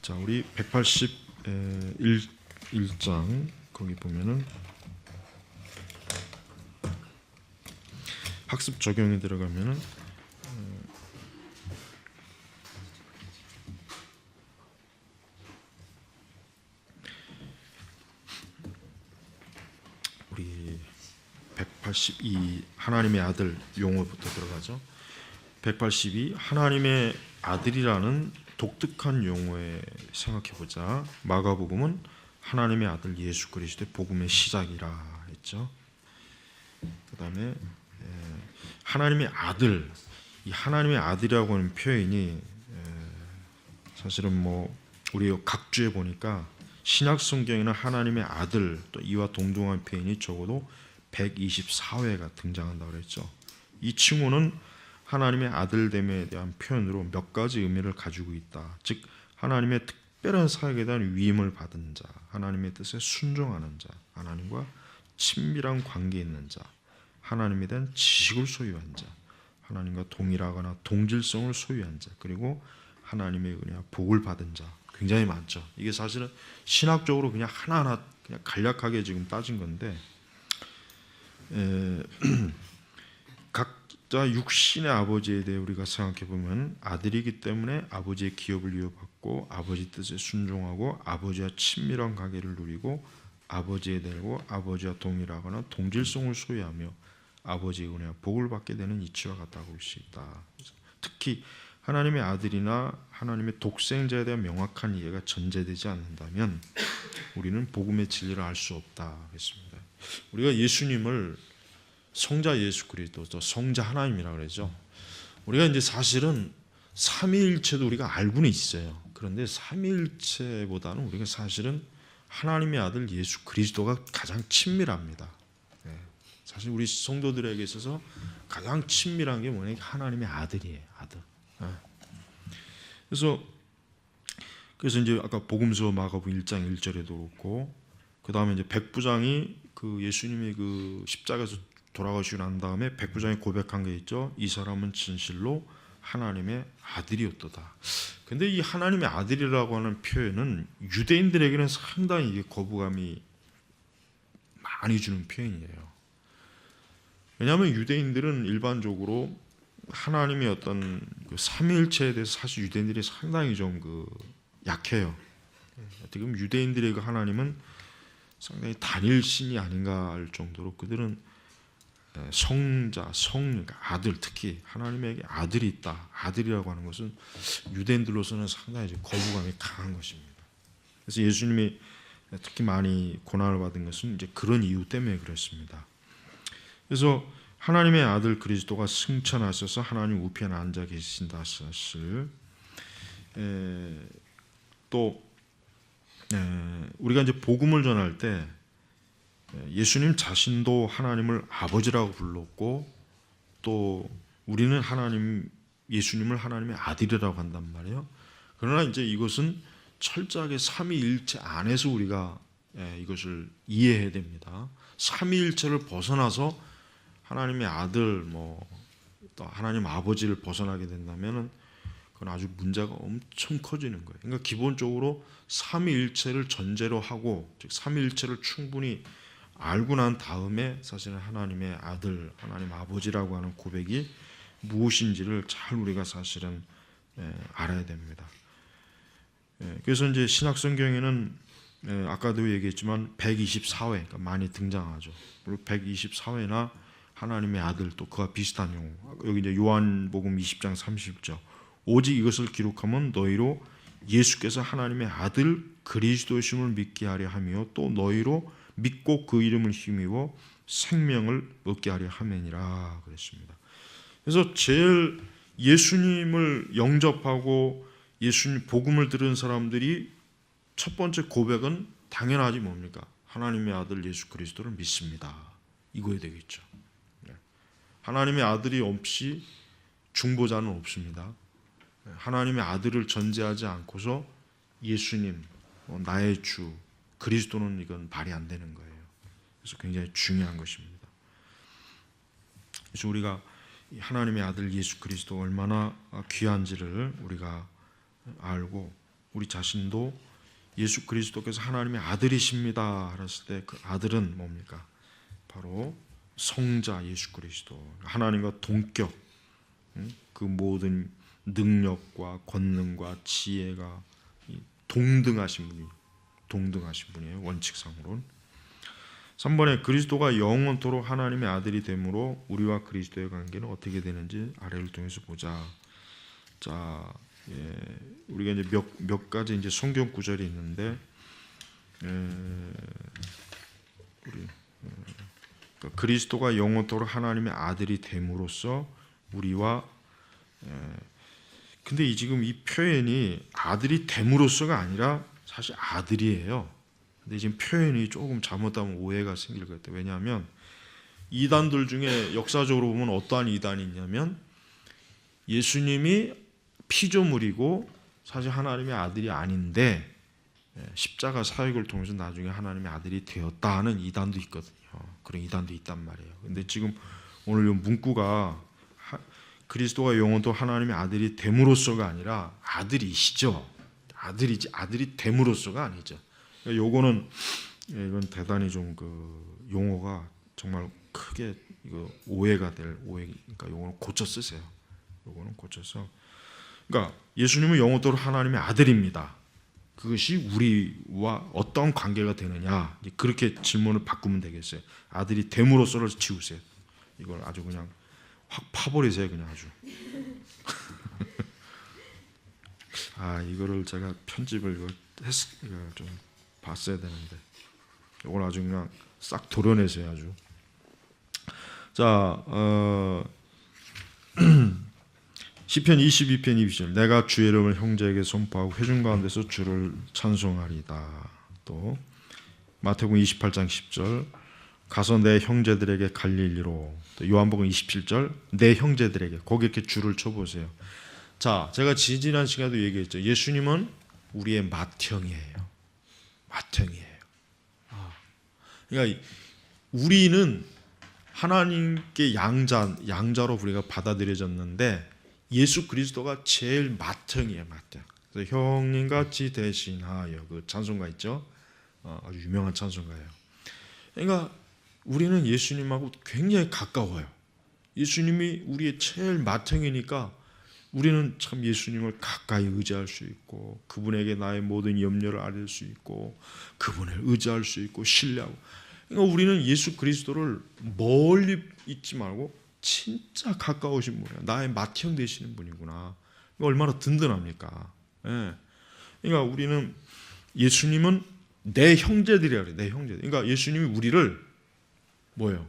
자, 우리 181장 거기 보면은 학습 적용에 들어가면은 우리 182 하나님의 아들 용어부터 들어가죠. 182 하나님의 아들이라는 독특한 용어에 생각해보자. 마가복음은 하나님의 아들 예수 그리스도의 복음의 시작이라 했죠. 그 다음에 하나님의 아들, 이 하나님의 아들이라고 하는 표현이 사실은 뭐 우리 각주에 보니까 신약 성경에는 하나님의 아들 또 이와 동등한 표현이 적어도 124회가 등장한다고 그랬죠. 이 칭호는 하나님의 아들됨에 대한 표현으로 몇 가지 의미를 가지고 있다. 즉 하나님의 특별한 사역에 대한 위임을 받은 자, 하나님의 뜻에 순종하는 자, 하나님과 친밀한 관계에 있는 자, 하나님에 대한 지식을 소유한 자, 하나님과 동일하거나 동질성을 소유한 자, 그리고 하나님의 은혜와 복을 받은 자, 굉장히 많죠. 이게 사실은 신학적으로 그냥 하나하나 그냥 간략하게 지금 따진 건데 각자 육신의 아버지에 대해 우리가 생각해 보면 아들이기 때문에 아버지의 기업을 이어받고 아버지 뜻에 순종하고 아버지와 친밀한 관계를 누리고 아버지에 대고 아버지와 동일하거나 동질성을 소유하며 아버지의 은혜와 복을 받게 되는 이치와 같다고 볼 수 있다. 특히 하나님의 아들이나 하나님의 독생자에 대한 명확한 이해가 전제되지 않는다면 우리는 복음의 진리를 알 수 없다 했습니다. 우리가 예수님을 성자 예수 그리스도, 또 성자 하나님이라고 그러죠. 우리가 이제 사실은 삼위일체도 우리가 알고는 있어요. 그런데 삼위일체보다는 우리가 사실은 하나님의 아들 예수 그리스도가 가장 친밀합니다. 사실 우리 성도들에게 있어서 가장 친밀한 게 뭐냐? 하나님의 아들이에요. 아들. 그래서 이제 아까 복음서 마가복음 1장 1절에도 그렇고 그 다음에 이제 백부장이 그 예수님이 그 십자가에서 돌아가시고 난 다음에 백부장이 고백한 게 있죠. 이 사람은 진실로 하나님의 아들이었도다. 근데 이 하나님의 아들이라고 하는 표현은 유대인들에게는 상당히 이게 거부감이 많이 주는 표현이에요. 왜냐하면 유대인들은 일반적으로 하나님의 어떤 그 삼위일체에 대해서 사실 유대인들이 상당히 좀 약해요. 지금 유대인들의 그 하나님은 상당히 단일신이 아닌가 할 정도로 그들은 성자, 그러니까 아들, 특히 하나님에게 아들이 있다. 아들이라고 하는 것은 유대인들로서는 상당히 거부감이 강한 것입니다. 그래서 예수님이 특히 많이 고난을 받은 것은 이제 그런 이유 때문에 그렇습니다. 그래서 하나님의 아들 그리스도가 승천하셔서 하나님 우편에 앉아 계신다 사실 또 우리가 이제 복음을 전할 때 예수님 자신도 하나님을 아버지라고 불렀고 또 우리는 예수님을 하나님의 아들이라고 한단 말이에요. 그러나 이제 이것은 철저하게 삼위일체 안에서 우리가 이것을 이해해야 됩니다. 삼위일체를 벗어나서 하나님의 아들 또 하나님 아버지를 벗어나게 된다면은 그건 아주 문제가 엄청 커지는 거예요. 그러니까 기본적으로 삼위일체를 전제로 하고 즉 삼위일체를 충분히 알고 난 다음에 사실은 하나님의 아들, 하나님 아버지라고 하는 고백이 무엇인지를 잘 우리가 사실은 알아야 됩니다. 그래서 이제 신약 성경에는 아까도 얘기했지만 124회 그러니까 많이 등장하죠. 그리고 124회나 하나님의 아들 또 그와 비슷한 용어. 여기 이제 요한복음 20장 30절. 오직 이것을 기록하면 너희로 예수께서 하나님의 아들 그리스도이심을 믿게 하려 하며 또 너희로 믿고 그 이름을 힘입어 생명을 얻게 하려 함이니라 그랬습니다. 그래서 제일 예수님을 영접하고 예수님 복음을 들은 사람들이 첫 번째 고백은 당연하지 뭡니까? 하나님의 아들 예수 그리스도를 믿습니다. 이거야 되겠죠. 하나님의 아들이 없이 중보자는 없습니다. 하나님의 아들을 전제하지 않고서 예수님, 나의 주, 그리스도는 이건 말이 안 되는 거예요. 그래서 굉장히 중요한 것입니다. 그래서 우리가 하나님의 아들 예수 그리스도 얼마나 귀한지를 우리가 알고 우리 자신도 예수 그리스도께서 하나님의 아들이십니다 하셨을 때 그 아들은 뭡니까? 바로 성자 예수 그리스도, 하나님과 동격, 그 모든 능력과 권능과 지혜가 동등하신 분이에요. 원칙상으로는. 3번에 그리스도가 영원토록 하나님의 아들이 되므로 우리와 그리스도의 관계는 어떻게 되는지 아래를 통해서 보자. 자, 우리가 이제 몇 가지 이제 성경 구절이 있는데, 그리스도가 영원토록 하나님의 아들이 됨으로써 우리와, 근데 지금 이 표현이 아들이 됨으로써가 아니라 사실 아들이에요. 근데 지금 표현이 조금 잘못하면 오해가 생길 것 같아요. 왜냐하면 이단들 중에 역사적으로 보면 어떠한 이단이 있냐면, 예수님이 피조물이고 사실 하나님의 아들이 아닌데 십자가 사역을 통해서 나중에 하나님의 아들이 되었다는 이단도 있거든요. 그런 이단도 있단 말이에요. 근데 지금 오늘 이 문구가 그리스도가 영원토록 하나님의 아들이 됨으로써가 아니라 아들이시죠. 아들이 됨으로써가 아니죠. 요거는 이건 대단히 좀 그 용어가 정말 크게 이거 오해가 될 오해니까 요거는 고쳐 쓰세요. 요거는 고쳐서, 그러니까 예수님은 영원토록 하나님의 아들입니다. 그것이 우리와 어떤 관계가 되느냐, 그렇게 질문을 바꾸면 되겠어요. 아들이 됨으로써를 지우세요. 이걸 아주 그냥 확 파버리세요. 그냥 아주. 이거를 제가 편집을 이거 좀 봤어야 되는데, 이걸 아주 그냥 싹 도려내세요. 아주. 자, 시편 22편 20절, 내가 주의 이름을 형제에게 선포하고 회중 가운데서 주를 찬송하리다. 또 마태복음 28장 10절, 가서 내 형제들에게 갈릴리로. 또 요한복음 27절, 내 형제들에게. 거기 이렇게 줄을 쳐보세요. 자, 제가 지난 시간에도 얘기했죠. 예수님은 우리의 맏형이에요. 맏형이에요. 그러니까 우리는 하나님께 양자로 우리가 받아들여졌는데, 예수 그리스도가 제일 맏형이에요. 맏형. 그래서 형님 같이 대신하여, 그 찬송가 있죠. 아주 유명한 찬송가예요. 그러니까 우리는 예수님하고 굉장히 가까워요. 예수님이 우리의 제일 맏형이니까 우리는 참 예수님을 가까이 의지할 수 있고, 그분에게 나의 모든 염려를 아릴 수 있고, 그분을 의지할 수 있고 신뢰하고. 그러니까 우리는 예수 그리스도를 멀리 있지 말고 진짜 가까우신 분이야. 나의 맏형 되시는 분이구나. 얼마나 든든합니까? 예. 그러니까 우리는, 예수님은 내 형제들이라 그래. 내 형제들. 그러니까 예수님이 우리를 뭐예요?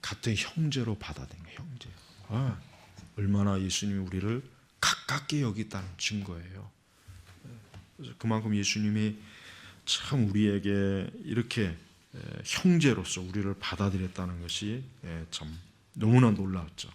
같은 형제로 받아들인 거예요. 형제. 얼마나 예수님이 우리를 가깝게 여기다는 증거예요. 그래서 그만큼 예수님이 참 우리에게 이렇게 형제로서 우리를 받아들였다는 것이 참 너무나 놀라웠죠.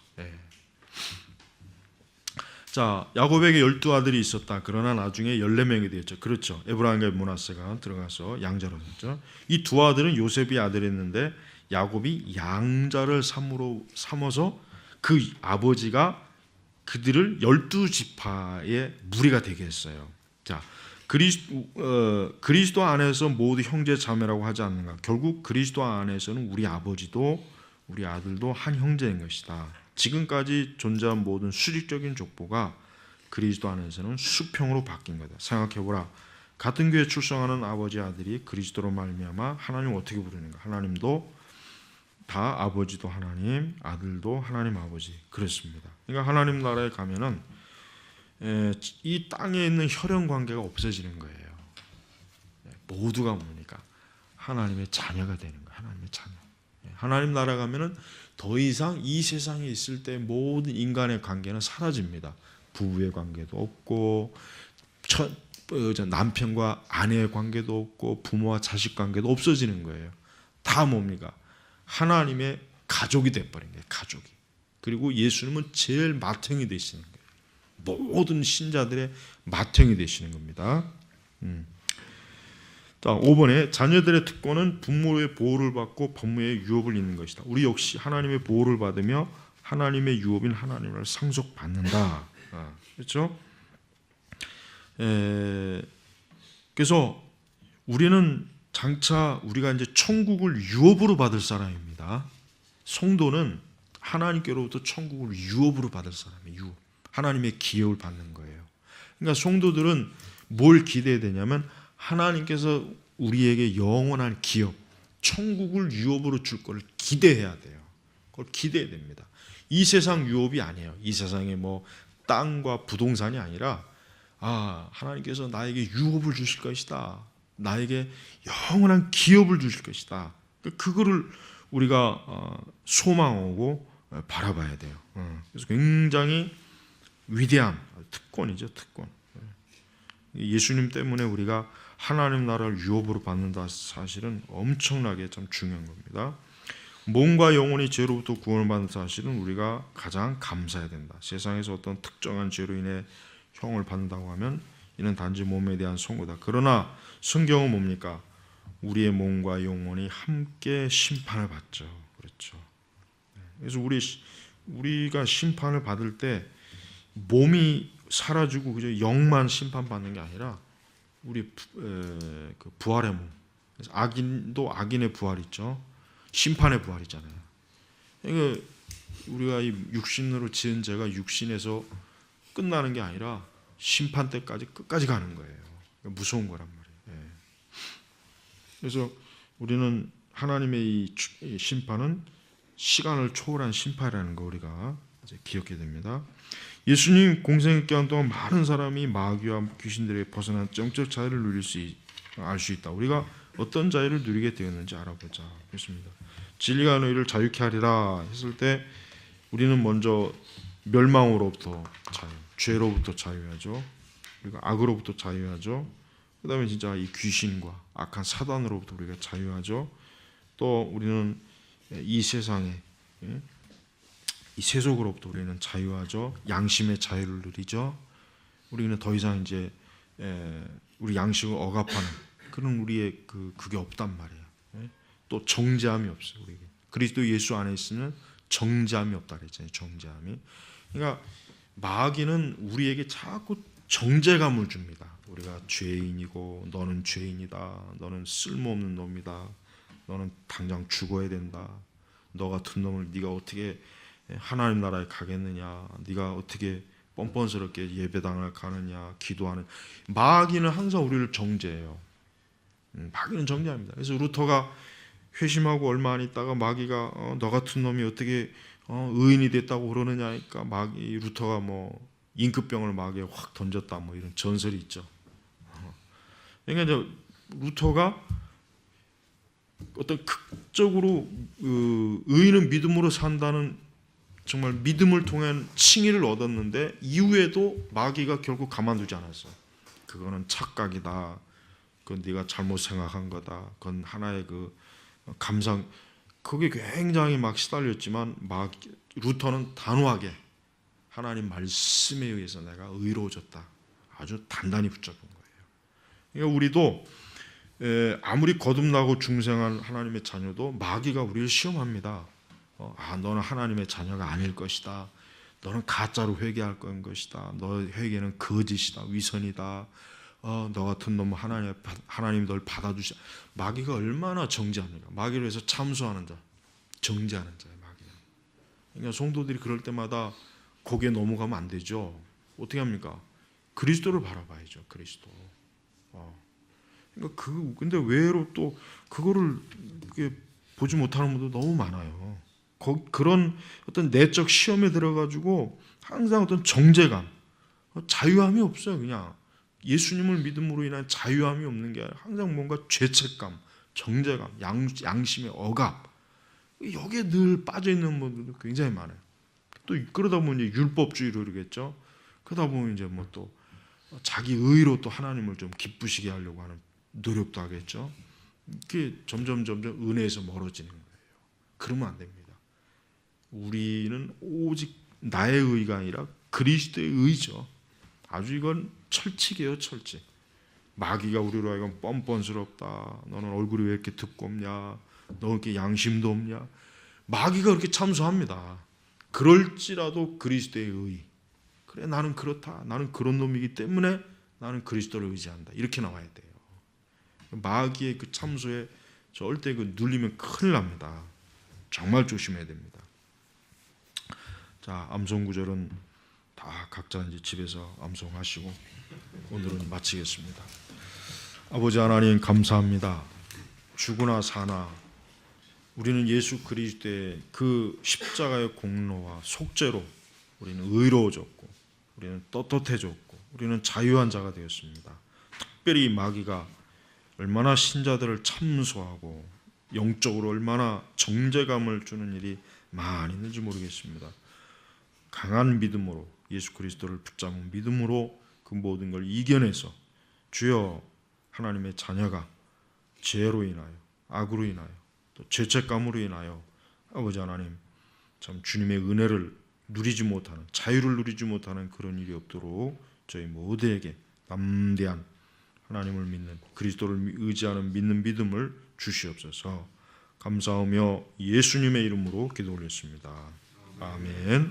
자, 야곱에게 12아들이 있었다. 그러나 나중에 14명이 되었죠. 그렇죠. 에브라임과 므낫세가 들어가서 양자로 됐죠. 이 두 아들은 요셉이 아들이었는데 야곱이 양자를 삼어서 그 아버지가 그들을 12지파의 무리가 되게 했어요. 자, 그리스도 안에서 모두 형제 자매라고 하지 않는가? 결국 그리스도 안에서는 우리 아버지도 우리 아들도 한 형제인 것이다. 지금까지 존재한 모든 수직적인 족보가 그리스도 안에서는 수평으로 바뀐 거다. 생각해보라. 같은 교회 출생하는 아버지 아들이 그리스도로 말미암아 하나님을 어떻게 부르는가? 하나님도 다 아버지도 하나님, 아들도 하나님 아버지. 그렇습니다. 그러니까 하나님 나라에 가면은 이 땅에 있는 혈연 관계가 없어지는 거예요. 모두가 뭡니까? 하나님의 자녀가 되는 거예요. 하나님의 자녀. 하나님 나라 가면은 더 이상 이 세상에 있을 때 모든 인간의 관계는 사라집니다. 부부의 관계도 없고, 남편과 아내의 관계도 없고, 부모와 자식 관계도 없어지는 거예요. 다 뭡니까? 하나님의 가족이 돼버린 거예요. 가족이. 그리고 예수님은 제일 맏형이 되시는 거예요. 모든 신자들의 맏형이 되시는 겁니다. 자, 5번에 자녀들의 특권은 부모의 보호를 받고 법무의 유업을 잇는 것이다. 우리 역시 하나님의 보호를 받으며 하나님의 유업인 하나님을 상속받는다. 그렇죠? 그래서 우리는 장차 우리가 이제 천국을 유업으로 받을 사람입니다. 성도는 하나님께로부터 천국을 유업으로 받을 사람이에요. 유업. 하나님의 기업을 받는 거예요. 그러니까 성도들은 뭘 기대해야 되냐면 하나님께서 우리에게 영원한 기업, 천국을 유업으로 줄 걸 기대해야 돼요. 그걸 기대해야 됩니다. 이 세상 유업이 아니에요. 이 세상에 뭐 땅과 부동산이 아니라 하나님께서 나에게 유업을 주실 것이다. 나에게 영원한 기업을 주실 것이다. 그거를 우리가 소망하고 바라봐야 돼요. 그래서 굉장히 위대한 특권이죠, 특권. 예수님 때문에 우리가 하나님 나라를 유업으로 받는다 사실은 엄청나게 참 중요한 겁니다. 몸과 영혼이 죄로부터 구원을 받는 사실은 우리가 가장 감사해야 된다. 세상에서 어떤 특정한 죄로 인해 형을 받는다고 하면 이는 단지 몸에 대한 선고다. 그러나 성경은 뭡니까? 우리의 몸과 영혼이 함께 심판을 받죠. 그렇죠. 그래서 우리가 심판을 받을 때 몸이 사라지고 그저 영만 심판받는 게 아니라 우리 그 부활의 몸. 그래서 악인도 악인의 부활 있죠. 심판의 부활이잖아요. 그러니까 우리가 이 육신으로 지은 죄가 육신에서 끝나는 게 아니라 심판 때까지 끝까지 가는 거예요. 무서운 거란 말이에요. 그래서 우리는 하나님의 이 심판은 시간을 초월한 심판이라는 거 우리가 이제 기억해야 됩니다. 예수님 공생의 기간 동안 많은 사람이 마귀와 귀신들에 벗어난 영적 자유를 누릴 알 수 있다. 우리가 어떤 자유를 누리게 되었는지 알아보자. 그렇습니다. 진리가 너희를 자유케 하리라 했을 때 우리는 먼저 멸망으로부터 자유, 죄로부터 자유하죠. 그리고 악으로부터 자유하죠. 그 다음에 진짜 이 귀신과 악한 사단으로부터 우리가 자유하죠. 또 우리는 이 세상에 이 세속으로부터 우리는 자유하죠. 양심의 자유를 누리죠. 우리는 더 이상 이제 우리 양식을 억압하는 그런 우리의 그게 없단 말이에요. 또 정죄함이 없어요. 우리에게 그리스도 예수 안에 있으면 정죄함이 없다 그랬잖아요. 정죄함이. 그러니까 마귀는 우리에게 자꾸 정죄감을 줍니다. 우리가 죄인이고 너는 죄인이다. 너는 쓸모없는 놈이다. 너는 당장 죽어야 된다. 너 같은 놈을 네가 어떻게 하나님 나라에 가겠느냐. 네가 어떻게 뻔뻔스럽게 예배당을 가느냐. 기도하는. 마귀는 항상 우리를 정죄해요. 마귀는 정죄합니다. 그래서 루터가 회심하고 얼마 안 있다가 마귀가 너 같은 놈이 어떻게 의인이 됐다고 그러느냐 하니까 루터가 뭐 임급병을 마귀에 확 던졌다 뭐 이런 전설이 있죠. 그러니까 이제 루터가 어떤 극적으로 의인은 믿음으로 산다는 정말 믿음을 통한 칭의를 얻었는데 이후에도 마귀가 결국 가만두지 않았어요. 그거는 착각이다. 그건 네가 잘못 생각한 거다. 그건 하나의 그 감상. 그게 굉장히 막 시달렸지만 루터는 단호하게 하나님 말씀에 의해서 내가 의로워졌다. 아주 단단히 붙잡은 거예요. 그러니까 우리도 아무리 거듭나고 중생한 하나님의 자녀도 마귀가 우리를 시험합니다. 너는 하나님의 자녀가 아닐 것이다. 너는 가짜로 회개할 것이다. 너의 회개는 거짓이다. 위선이다. 너 같은 놈 하나님 널 받아주시. 마귀가 얼마나 정죄합니까? 마귀를 위해서 참수하는 자, 정죄하는 자예요. 마귀는. 그러니까 성도들이 그럴 때마다 거기에 넘어가면 안 되죠. 어떻게 합니까? 그리스도를 바라봐야죠. 그리스도. 그러니까 근데 외로 또 그거를 보지 못하는 분도 너무 많아요. 그런 어떤 내적 시험에 들어가지고 항상 어떤 정죄감, 자유함이 없어요. 그냥 예수님을 믿음으로 인한 자유함이 없는 게 아니라 항상 뭔가 죄책감, 정죄감, 양심의 억압 여기에 늘 빠져 있는 분들도 굉장히 많아요. 또 그러다 보면 이제 율법주의로 이러겠죠. 그러다 보면 이제 뭐 또 자기 의로 또 하나님을 좀 기쁘시게 하려고 하는 노력도 하겠죠. 그게 점점 은혜에서 멀어지는 거예요. 그러면 안 됩니다. 우리는 오직 나의 의가 아니라 그리스도의 의죠. 아주 이건 철칙이에요, 철칙. 마귀가 우리로 하여금 뻔뻔스럽다. 너는 얼굴이 왜 이렇게 두껍냐? 너 이렇게 양심도 없냐? 마귀가 그렇게 참수합니다. 그럴지라도 그리스도의 의. 그래 나는 그렇다. 나는 그런 놈이기 때문에 나는 그리스도를 의지한다. 이렇게 나와야 돼요. 마귀의 그 참소에 절대 그 눌리면 큰일 납니다. 정말 조심해야 됩니다. 자, 암송 구절은 다 각자 이제 집에서 암송하시고 오늘은 마치겠습니다. 아버지 하나님 감사합니다. 죽으나 사나 우리는 예수 그리스도의 그 십자가의 공로와 속죄로 우리는 의로워졌고 우리는 떳떳해졌고 우리는 자유한 자가 되었습니다. 특별히 마귀가 얼마나 신자들을 참소하고 영적으로 얼마나 정죄감을 주는 일이 많이 있는지 모르겠습니다. 강한 믿음으로 예수 그리스도를 붙잡은 믿음으로 그 모든 걸 이겨내서 주여 하나님의 자녀가 죄로 인하여 악으로 인하여 또 죄책감으로 인하여 아버지 하나님 참 주님의 은혜를 누리지 못하는 자유를 누리지 못하는 그런 일이 없도록 저희 모두에게 담대한 하나님을 믿는 그리스도를 의지하는 믿는 믿음을 주시옵소서. 감사하며 예수님의 이름으로 기도 올렸습니다. 아멘.